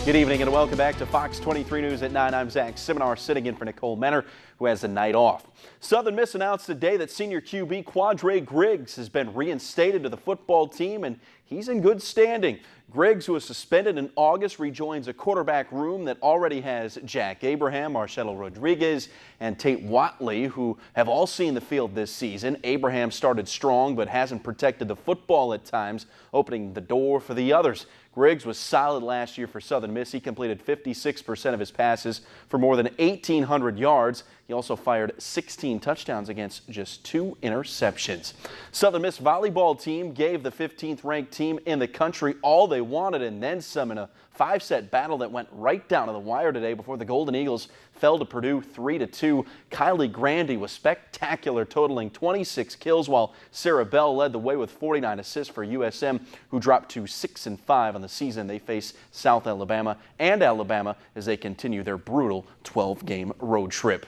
Good evening and welcome back to Fox 23 News at 9. I'm Zach Seminar sitting in for Nicole Menner, who has a night off. Southern Miss announced today that senior QB Quandre Griggs has been reinstated to the football team and he's in good standing. Griggs, who was suspended in August, rejoins a quarterback room that already has Jack Abraham, Marcelo Rodriguez, and Tate Watley, who have all seen the field this season. Abraham started strong but hasn't protected the football at times, opening the door for the others. Griggs was solid last year for Southern Miss. He completed 56% of his passes for more than 1,800 yards. He also fired 16 touchdowns against just 2 interceptions. Southern Miss volleyball team gave the 15th ranked team in the country all they wanted and then some in a 5-set battle that went right down to the wire today before the Golden Eagles fell to Purdue 3-2. Kylie Grandy was spectacular, totaling 26 kills, while Sarah Bell led the way with 49 assists for USM, who dropped to 6-5 on the season. They face South Alabama and Alabama as they continue their brutal 12-game road trip.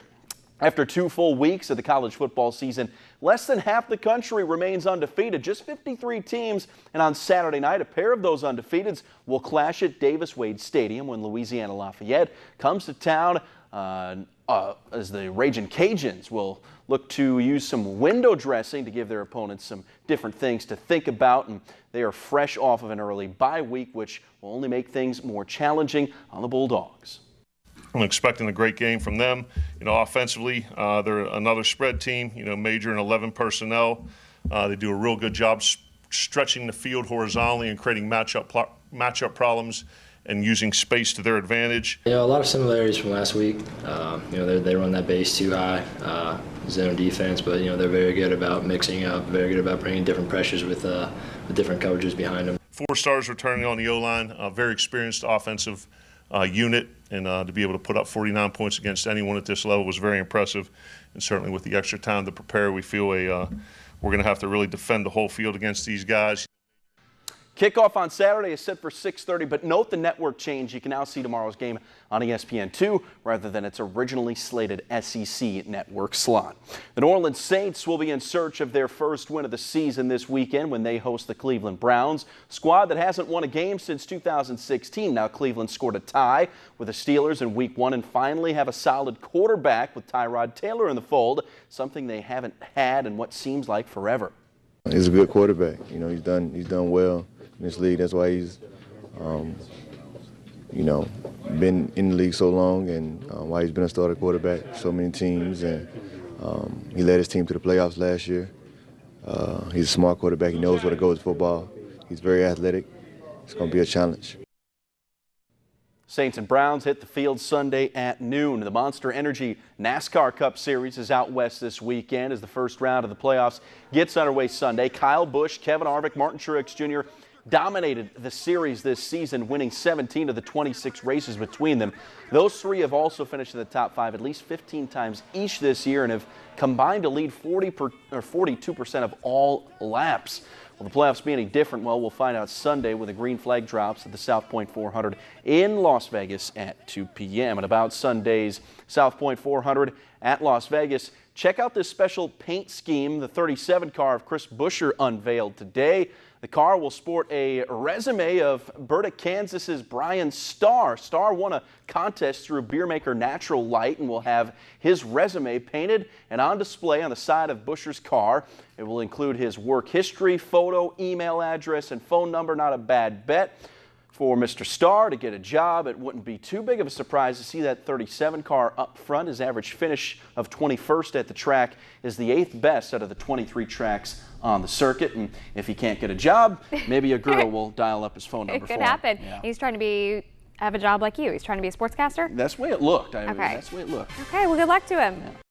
After 2 full weeks of the college football season, less than half the country remains undefeated, just 53 teams. And on Saturday night, a pair of those undefeateds will clash at Davis-Wade Stadium when Louisiana Lafayette comes to town as the Ragin' Cajuns will look to use some window dressing to give their opponents some different things to think about. And they are fresh off of an early bye week, which will only make things more challenging on the Bulldogs. I'm expecting a great game from them. Offensively, they're another spread team, major in 11 personnel. They do a real good job stretching the field horizontally and creating matchup problems and using space to their advantage. A lot of similarities from last week. They run that base too high, zone defense, but they're very good about mixing up, very good about bringing different pressures with different coverages behind them. 4 stars returning on the O-line, a very experienced offensive unit, and to be able to put up 49 points against anyone at this level was very impressive. And certainly with the extra time to prepare, we feel we're going to have to really defend the whole field against these guys. Kickoff on Saturday is set for 6:30, but note the network change. You can now see tomorrow's game on ESPN2 rather than its originally slated SEC network slot. The New Orleans Saints will be in search of their first win of the season this weekend when they host the Cleveland Browns, squad that hasn't won a game since 2016. Now Cleveland scored a tie with the Steelers in Week 1 and finally have a solid quarterback with Tyrod Taylor in the fold, something they haven't had in what seems like forever. He's a good quarterback. He's done well in this league. That's why he's, been in the league so long, and why he's been a starter quarterback for so many teams. And he led his team to the playoffs last year. He's a smart quarterback. He knows where to go with football. He's very athletic. It's going to be a challenge. Saints and Browns hit the field Sunday at noon. The Monster Energy NASCAR Cup Series is out west this weekend as the first round of the playoffs gets underway Sunday. Kyle Busch, Kevin Harvick, Martin Truex Jr. dominated the series this season, winning 17 of the 26 races between them. Those 3 have also finished in the top 5 at least 15 times each this year and have combined to lead 42% of all laps. Will the playoffs be any different? Well, we'll find out Sunday when the green flag drops at the South Point 400 in Las Vegas at 2 p.m. And about Sunday's South Point 400 at Las Vegas, check out this special paint scheme the 37 car of Chris Buescher unveiled today. The car will sport a resume of Burdick, Kansas's Brian Starr. Starr won a contest through Beer Maker Natural Light and will have his resume painted and on display on the side of Buescher's car. It will include his work history, photo, email address, and phone number. Not a bad bet for Mr. Starr to get a job. It wouldn't be too big of a surprise to see that 37 car up front. His average finish of 21st at the track is the 8th best out of the 23 tracks on the circuit. And if he can't get a job, maybe a girl will dial up his phone number for him. It could happen. Yeah. He's trying to have a job like you. He's trying to be a sportscaster? That's the way it looked. Okay. That's the way it looked. Okay, well, good luck to him. Yeah.